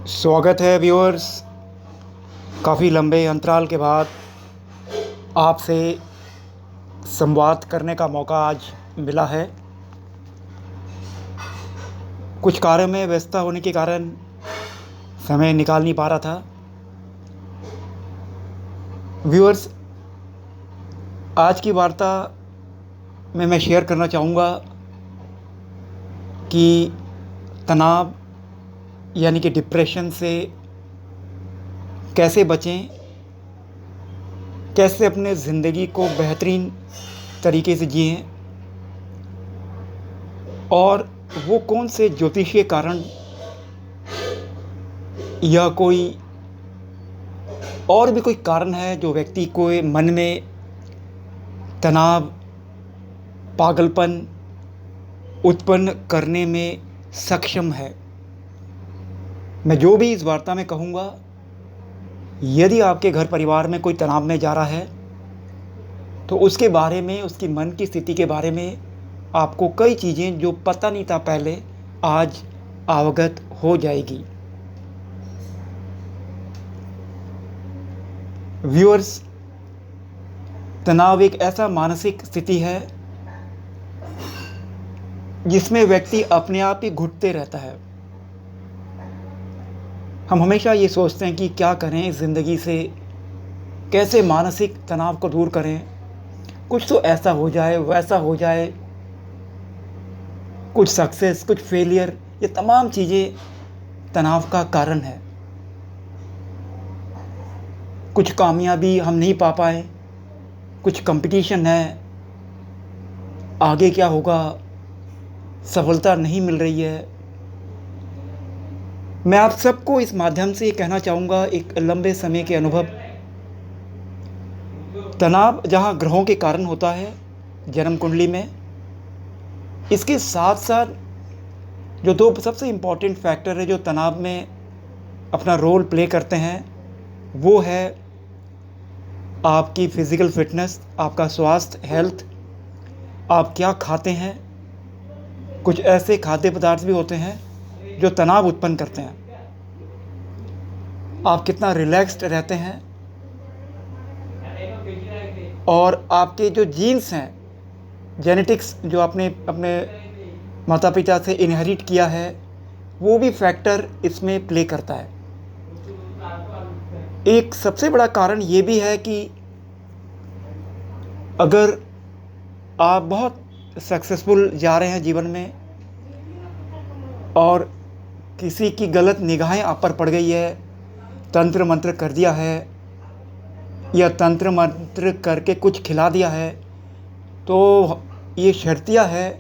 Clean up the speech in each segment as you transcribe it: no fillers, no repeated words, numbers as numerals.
स्वागत है व्यूअर्स। काफ़ी लंबे अंतराल के बाद आपसे संवाद करने का मौका आज मिला है। कुछ कार्य में व्यस्तता होने के कारण समय निकाल नहीं पा रहा था। व्यूअर्स, आज की वार्ता में मैं शेयर करना चाहूँगा कि तनाव यानी कि डिप्रेशन से कैसे बचें, कैसे अपने ज़िंदगी को बेहतरीन तरीके से जिएं और वो कौन से ज्योतिषीय कारण या कोई और भी कोई कारण है जो व्यक्ति को मन में तनाव, पागलपन उत्पन्न करने में सक्षम है। मैं जो भी इस वार्ता में कहूँगा, यदि आपके घर परिवार में कोई तनाव में जा रहा है तो उसके बारे में, उसकी मन की स्थिति के बारे में आपको कई चीज़ें जो पता नहीं था पहले, आज अवगत हो जाएगी। व्यूअर्स, तनाव एक ऐसा मानसिक स्थिति है जिसमें व्यक्ति अपने आप ही घुटते रहता है। हम हमेशा ये सोचते हैं कि क्या करें इस ज़िंदगी से, कैसे मानसिक तनाव को दूर करें, कुछ तो ऐसा हो जाए, वैसा हो जाए, कुछ सक्सेस, कुछ फेलियर, ये तमाम चीज़ें तनाव का कारण है। कुछ कामयाबी हम नहीं पा पाए, कुछ कंपटीशन है, आगे क्या होगा, सफलता नहीं मिल रही है। मैं आप सबको इस माध्यम से ये कहना चाहूँगा, एक लंबे समय के अनुभव, तनाव जहाँ ग्रहों के कारण होता है जन्म कुंडली में, इसके साथ साथ जो दो सबसे इम्पॉर्टेंट फैक्टर है जो तनाव में अपना रोल प्ले करते हैं, वो है आपकी फ़िज़िकल फिटनेस, आपका स्वास्थ्य, हेल्थ, आप क्या खाते हैं। कुछ ऐसे खाद्य पदार्थ भी होते हैं जो तनाव उत्पन्न करते हैं। आप कितना रिलैक्स्ड रहते हैं और आपके जो जीन्स हैं, जेनेटिक्स जो आपने अपने माता पिता से इनहेरिट किया है, वो भी फैक्टर इसमें प्ले करता है। एक सबसे बड़ा कारण ये भी है कि अगर आप बहुत सक्सेसफुल जा रहे हैं जीवन में और किसी की गलत निगाहें आप पर पड़ गई है, तंत्र मंत्र कर दिया है या तंत्र मंत्र करके कुछ खिला दिया है, तो ये शर्तिया है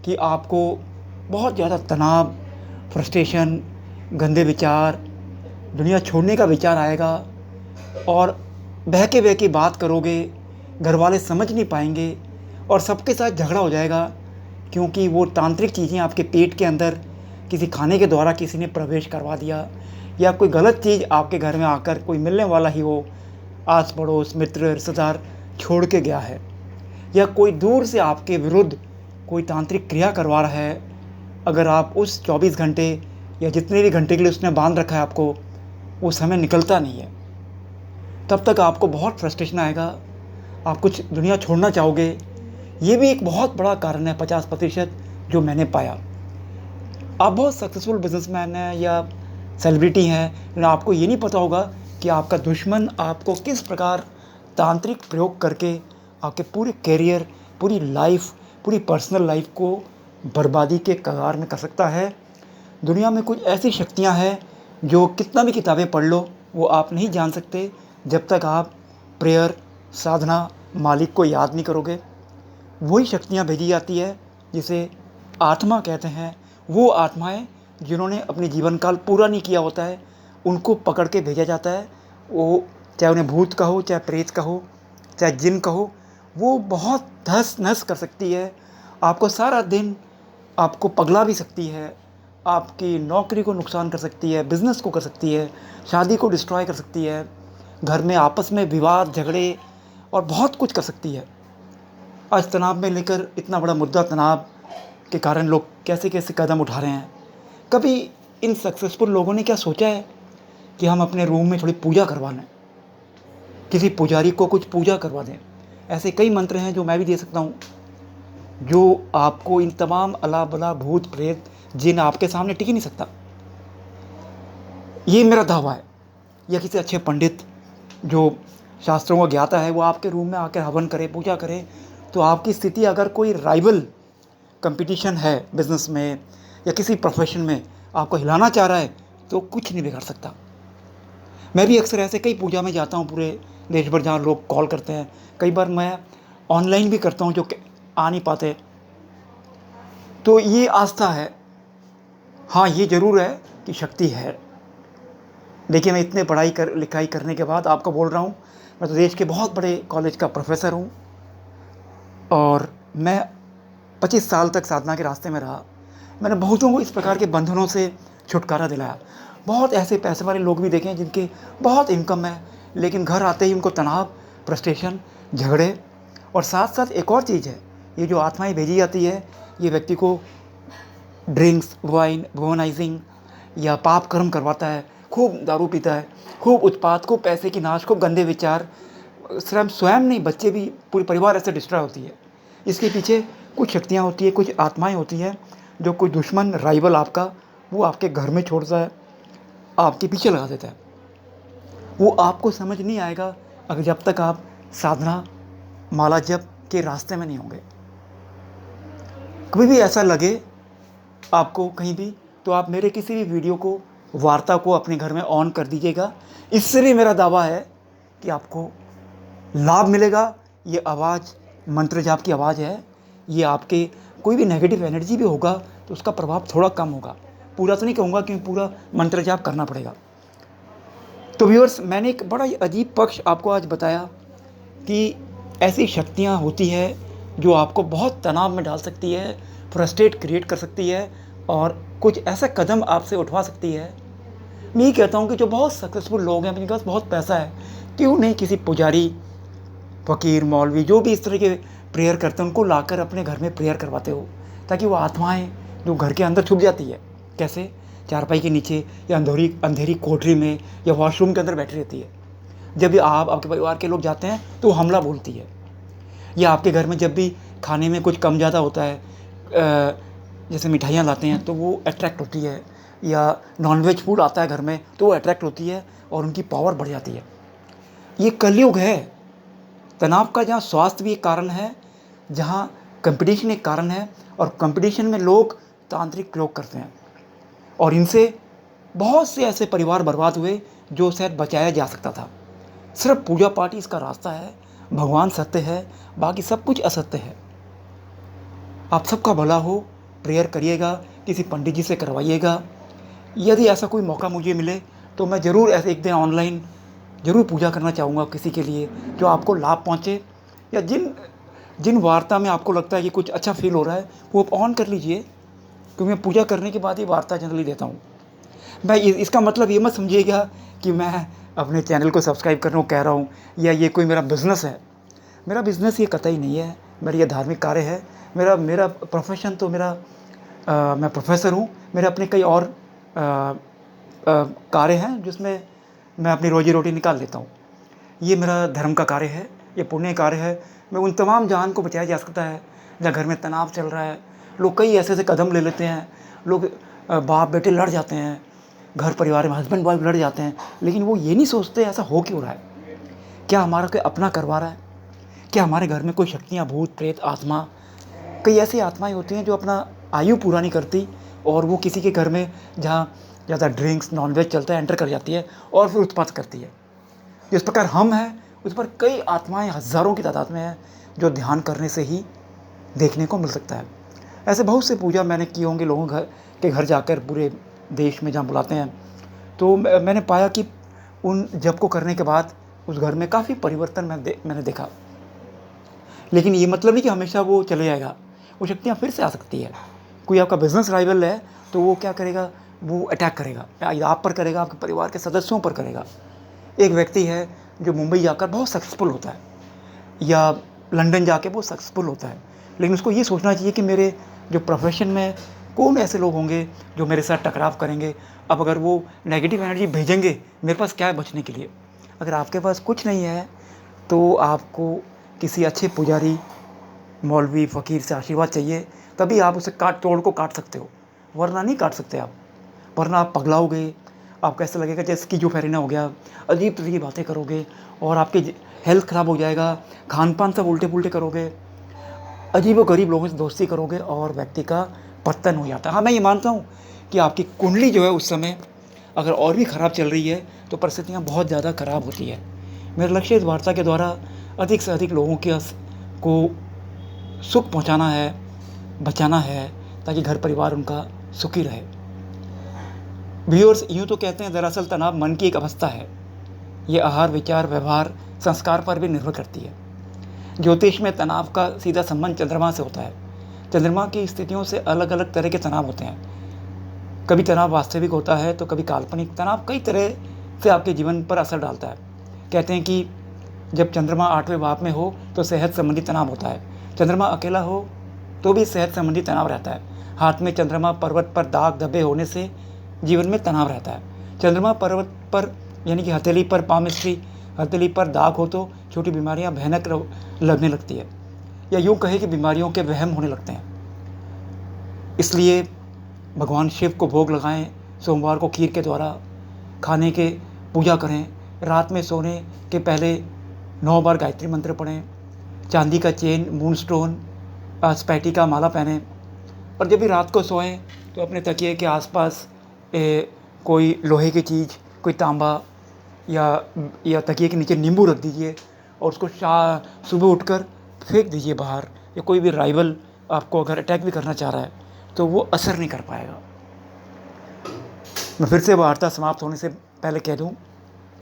कि आपको बहुत ज़्यादा तनाव, फ्रस्ट्रेशन, गंदे विचार, दुनिया छोड़ने का विचार आएगा और बहके बहके बात करोगे, घर वाले समझ नहीं पाएंगे और सबके साथ झगड़ा हो जाएगा, क्योंकि वो तांत्रिक चीज़ें आपके पेट के अंदर किसी खाने के द्वारा किसी ने प्रवेश करवा दिया, या कोई गलत चीज़ आपके घर में आकर कोई मिलने वाला ही हो, आस पड़ोस, मित्र, रिश्तेदार छोड़ के गया है, या कोई दूर से आपके विरुद्ध कोई तांत्रिक क्रिया करवा रहा है। अगर आप उस 24 घंटे या जितने भी घंटे के लिए उसने बांध रखा है आपको, वो समय निकलता नहीं है, तब तक आपको बहुत फ्रस्ट्रेशन आएगा, आप कुछ दुनिया छोड़ना चाहोगे। ये भी एक बहुत बड़ा कारण है, 50% जो मैंने पाया। आप बहुत सक्सेसफुल बिजनेसमैन हैं या सेलिब्रिटी हैं, लेकिन आपको ये नहीं पता होगा कि आपका दुश्मन आपको किस प्रकार तांत्रिक प्रयोग करके आपके पूरे करियर, पूरी लाइफ, पूरी पर्सनल लाइफ को बर्बादी के कगार में कर सकता है। दुनिया में कुछ ऐसी शक्तियां हैं जो कितना भी किताबें पढ़ लो, वो आप नहीं जान सकते जब तक आप प्रेयर, साधना, मालिक को याद नहीं करोगे। वही शक्तियां भेजी जाती है जिसे आत्मा कहते हैं। वो आत्माएं जिन्होंने अपने जीवन काल पूरा नहीं किया होता है, उनको पकड़ के भेजा जाता है। वो चाहे उन्हें भूत कहो, चाहे प्रेत कहो, चाहे जिन कहो, वो बहुत धस नस कर सकती है। आपको सारा दिन आपको पगला भी सकती है, आपकी नौकरी को नुकसान कर सकती है, बिज़नेस को कर सकती है, शादी को डिस्ट्रॉय कर सकती है, घर में आपस में विवाद, झगड़े और बहुत कुछ कर सकती है। आज तनाव में लेकर इतना बड़ा मुद्दा, तनाव के कारण लोग कैसे कैसे कदम उठा रहे हैं। कभी इन सक्सेसफुल लोगों ने क्या सोचा है कि हम अपने रूम में थोड़ी पूजा करवा लें, किसी पुजारी को कुछ पूजा करवा दें। ऐसे कई मंत्र हैं जो मैं भी दे सकता हूँ, जो आपको इन तमाम अला बला भूत प्रेत जिन आपके सामने टिक ही नहीं सकता। ये मेरा दावा है। या किसी अच्छे पंडित जो शास्त्रों को ज्ञाता है वो आपके रूम में आकर हवन करे, पूजा करे, तो आपकी स्थिति, अगर कोई राइवल कंपटीशन है बिजनेस में या किसी प्रोफेशन में, आपको हिलाना चाह रहा है, तो कुछ नहीं बिगाड़ सकता। मैं भी अक्सर ऐसे कई पूजा में जाता हूँ पूरे देश भर, जहाँ लोग कॉल करते हैं। कई बार मैं ऑनलाइन भी करता हूँ जो आ नहीं पाते। तो ये आस्था है। हाँ, ये ज़रूर है कि शक्ति है। देखिए, मैं इतने पढ़ाई लिखाई करने के बाद आपको बोल रहा हूँ, मैं तो देश के बहुत बड़े कॉलेज का प्रोफेसर हूँ और मैं 25 साल तक साधना के रास्ते में रहा। मैंने बहुतों को इस प्रकार के बंधनों से छुटकारा दिलाया। बहुत ऐसे पैसे वाले लोग भी देखे हैं जिनके बहुत इनकम है, लेकिन घर आते ही उनको तनाव, फ्रस्ट्रेशन, झगड़े, और साथ साथ एक और चीज़ है, ये जो आत्माएं भेजी जाती है, ये व्यक्ति को ड्रिंक्स, वाइन, वुमनाइजिंग या पाप कर्म करवाता है। खूब दारू पीता है, खूब उत्पात, खूब पैसे की नाश, खूब गंदे विचार। सिर्फ स्वयं नहीं, बच्चे भी, पूरी परिवार ऐसे डिस्ट्रॉय होती है। इसके पीछे कुछ शक्तियाँ होती है, कुछ आत्माएं होती हैं, जो कोई दुश्मन, राइवल आपका, वो आपके घर में छोड़ता है, आपके पीछे लगा देता है। वो आपको समझ नहीं आएगा अगर जब तक आप साधना, माला जप के रास्ते में नहीं होंगे। कभी भी ऐसा लगे आपको कहीं भी, तो आप मेरे किसी भी वीडियो को, वार्ता को अपने घर में ऑन कर दीजिएगा। इससे भी मेरा दावा है कि आपको लाभ मिलेगा। ये आवाज़ मंत्र जाप की आवाज़ है। ये आपके कोई भी नेगेटिव एनर्जी भी होगा तो उसका प्रभाव थोड़ा कम होगा। पूरा तो नहीं कहूँगा क्योंकि पूरा मंत्र जाप करना पड़ेगा। तो व्यूअर्स, मैंने एक बड़ा ही अजीब पक्ष आपको आज बताया कि ऐसी शक्तियाँ होती है जो आपको बहुत तनाव में डाल सकती है, फ्रस्ट्रेट क्रिएट कर सकती है और कुछ ऐसा कदम आपसे उठवा सकती है। मैं ये कहता हूँ कि जो बहुत सक्सेसफुल लोग हैं, जिनके पास बहुत पैसा है, क्यों नहीं किसी पुजारी, फ़कीर, मौलवी, जो भी इस तरह के प्रेयर करते हैं, उनको लाकर अपने घर में प्रेयर करवाते हो, ताकि वो आत्माएं जो घर के अंदर छुप जाती है, कैसे, चारपाई के नीचे या अंधेरी कोठरी में या वॉशरूम के अंदर बैठी रहती है। जब भी आप, आपके परिवार के लोग जाते हैं तो वो हमला बोलती है। या आपके घर में जब भी खाने में कुछ कम ज़्यादा होता है, जैसे मिठाइयाँ लाते हैं, तो वो अट्रैक्ट होती है, या नॉनवेज फूड आता है घर में तो वो अट्रैक्ट होती है और उनकी पावर बढ़ जाती है। ये कलयुग है। तनाव का जहाँ स्वास्थ्य भी एक कारण है, जहाँ कंपटीशन एक कारण है, और कंपटीशन में लोग तांत्रिक लोग करते हैं, और इनसे बहुत से ऐसे परिवार बर्बाद हुए जो शायद बचाया जा सकता था। सिर्फ पूजा पाठ ही इसका रास्ता है। भगवान सत्य है, बाकी सब कुछ असत्य है। आप सबका भला हो, प्रेयर करिएगा, किसी पंडित जी से करवाइएगा। यदि ऐसा कोई मौका मुझे मिले तो मैं ज़रूर ऐसे एक दिन ऑनलाइन ज़रूर पूजा करना चाहूँगा किसी के लिए, जो आपको लाभ पहुँचे, या जिन वार्ता में आपको लगता है कि कुछ अच्छा फील हो रहा है वो आप ऑन कर लीजिए, क्योंकि मैं पूजा करने के बाद ही वार्ता जनरली देता हूँ। मैं इसका मतलब ये मत समझिएगा कि मैं अपने चैनल को सब्सक्राइब करने को कह रहा हूँ, या ये कोई मेरा बिज़नेस है। मेरा बिज़नेस ये कतई नहीं है। मेरा ये धार्मिक कार्य है। मेरा प्रोफेशन तो मैं प्रोफेसर हूँ। मेरे अपने कई और कार्य हैं जिसमें मैं अपनी रोजी रोटी निकाल लेता हूँ। ये मेरा धर्म का कार्य है, ये पुण्य कार्य है। मैं उन तमाम जान को बचाया जा सकता है जहाँ घर में तनाव चल रहा है। लोग कई ऐसे कदम ले लेते हैं। लोग बाप बेटे लड़ जाते हैं, घर परिवार में हस्बैंड वाइफ लड़ जाते हैं, लेकिन वो ये नहीं सोचते ऐसा हो क्यों रहा है। क्या हमारा कोई अपना करवा रहा है? क्या हमारे घर में कोई शक्तियाँ, भूत प्रेत, आत्मा, कई ऐसी आत्माएं होती हैं जो अपना आयु पूरा नहीं करती, और वो किसी के घर में जहाँ ज़्यादा ड्रिंक्स, नॉनवेज चलता है, एंटर कर जाती है और फिर उत्पात करती है। जिस प्रकार हम हैं, उस पर कई आत्माएं हज़ारों की तादाद में हैं, जो ध्यान करने से ही देखने को मिल सकता है। ऐसे बहुत से पूजा मैंने किए होंगे लोगों के घर जाकर, पूरे देश में जहाँ बुलाते हैं, तो मैंने पाया कि उन जप को करने के बाद उस घर में काफ़ी परिवर्तन मैंने देखा। लेकिन ये मतलब नहीं कि हमेशा वो चले जाएगा। वो शक्तियाँ फिर से आ सकती है। कोई आपका बिजनेस राइवल है तो वो क्या करेगा, वो अटैक करेगा, या आप पर करेगा, आपके परिवार के सदस्यों पर करेगा। एक व्यक्ति है जो मुंबई जाकर बहुत सक्सेसफुल होता है, या लंदन जाके बहुत सक्सेसफुल होता है, लेकिन उसको ये सोचना चाहिए कि मेरे जो प्रोफेशन में कौन ऐसे लोग होंगे जो मेरे साथ टकराव करेंगे। अब अगर वो नेगेटिव एनर्जी भेजेंगे, मेरे पास क्या है बचने के लिए। अगर आपके पास कुछ नहीं है तो आपको किसी अच्छे पुजारी, मौलवी, फ़कीर से आशीर्वाद चाहिए, तभी आप उसे तोड़ को काट सकते हो, वरना नहीं काट सकते आप। वरना आप पगलाओगे, आपको ऐसा लगेगा जैसे स्किज़ोफ्रेनिया हो गया, अजीब तरह की बातें करोगे और आपकी हेल्थ ख़राब हो जाएगा, खान-पान सब उल्टे-पुल्टे करोगे, अजीबो-गरीब लोगों से दोस्ती करोगे और व्यक्ति का पतन हो जाता है। हाँ, मैं ये मानता हूँ कि आपकी कुंडली जो है उस समय अगर और भी ख़राब चल रही है तो परिस्थितियाँ बहुत ज़्यादा ख़राब होती है। मेरा लक्ष्य इस वार्ता के द्वारा अधिक से अधिक लोगों के को सुख पहुँचाना है, बचाना है, ताकि घर परिवार उनका सुखी रहे। व्यूअर्स, यूँ तो कहते हैं दरअसल तनाव मन की एक अवस्था है। ये आहार, विचार, व्यवहार, संस्कार पर भी निर्भर करती है। ज्योतिष में तनाव का सीधा संबंध चंद्रमा से होता है। चंद्रमा की स्थितियों से अलग अलग तरह के तनाव होते हैं। कभी तनाव वास्तविक होता है तो कभी काल्पनिक। तनाव कई तरह से आपके जीवन पर असर डालता है। कहते हैं कि जब चंद्रमा 8वें भाव में हो तो सेहत संबंधी तनाव होता है। चंद्रमा अकेला हो तो भी सेहत संबंधी तनाव रहता है। हाथ में चंद्रमा पर्वत पर दाग धब्बे होने से जीवन में तनाव रहता है। चंद्रमा पर्वत पर यानी कि हथेली पर, पामिस्ट्री हथेली पर दाग हो तो छोटी बीमारियां भयानक लगने लगती है, या यूँ कहे कि बीमारियों के वहम होने लगते हैं। इसलिए भगवान शिव को भोग लगाएं, सोमवार को खीर के द्वारा खाने के पूजा करें, रात में सोने के पहले 9 बार गायत्री मंत्र पढ़ें, चांदी का चेन, मूनस्टोन, स्पैटी का माला पहनें, और जब भी रात को सोएं तो अपने तकिए के आसपास कोई लोहे की चीज़, कोई तांबा या तकिए के नीचे नींबू रख दीजिए और उसको सुबह उठकर फेंक दीजिए बाहर। या कोई भी राइवल आपको अगर अटैक भी करना चाह रहा है तो वो असर नहीं कर पाएगा। मैं फिर से वार्ता समाप्त होने से पहले कह दूं,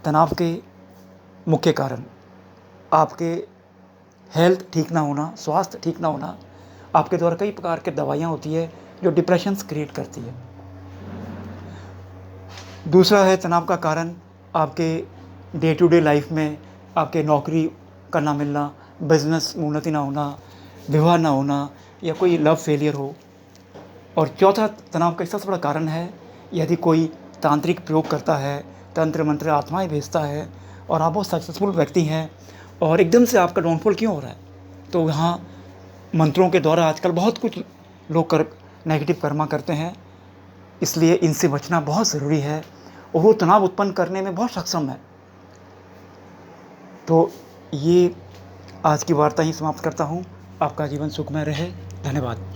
तनाव के मुख्य कारण आपके हेल्थ ठीक ना होना, स्वास्थ्य ठीक ना होना। आपके द्वारा कई प्रकार के दवाइयाँ होती है जो डिप्रेशंस क्रिएट करती है। दूसरा है तनाव का कारण आपके डे टू डे लाइफ में आपके नौकरी का ना मिलना, बिजनेस में उन्नति ना होना, विवाह ना होना, या कोई लव फेलियर हो। और चौथा तनाव का सबसे बड़ा कारण है यदि कोई तांत्रिक प्रयोग करता है, तंत्र मंत्र आत्माएं भेजता है और आप बहुत सक्सेसफुल व्यक्ति हैं और एकदम से आपका डाउनफॉल क्यों हो रहा है। तो यहाँ मंत्रों के द्वारा आजकल बहुत कुछ लोग नेगेटिव कर्मा करते हैं, इसलिए इनसे बचना बहुत ज़रूरी है और वो तनाव उत्पन्न करने में बहुत सक्षम है। तो ये आज की वार्ता ही समाप्त करता हूँ। आपका जीवन सुखमय रहे। धन्यवाद।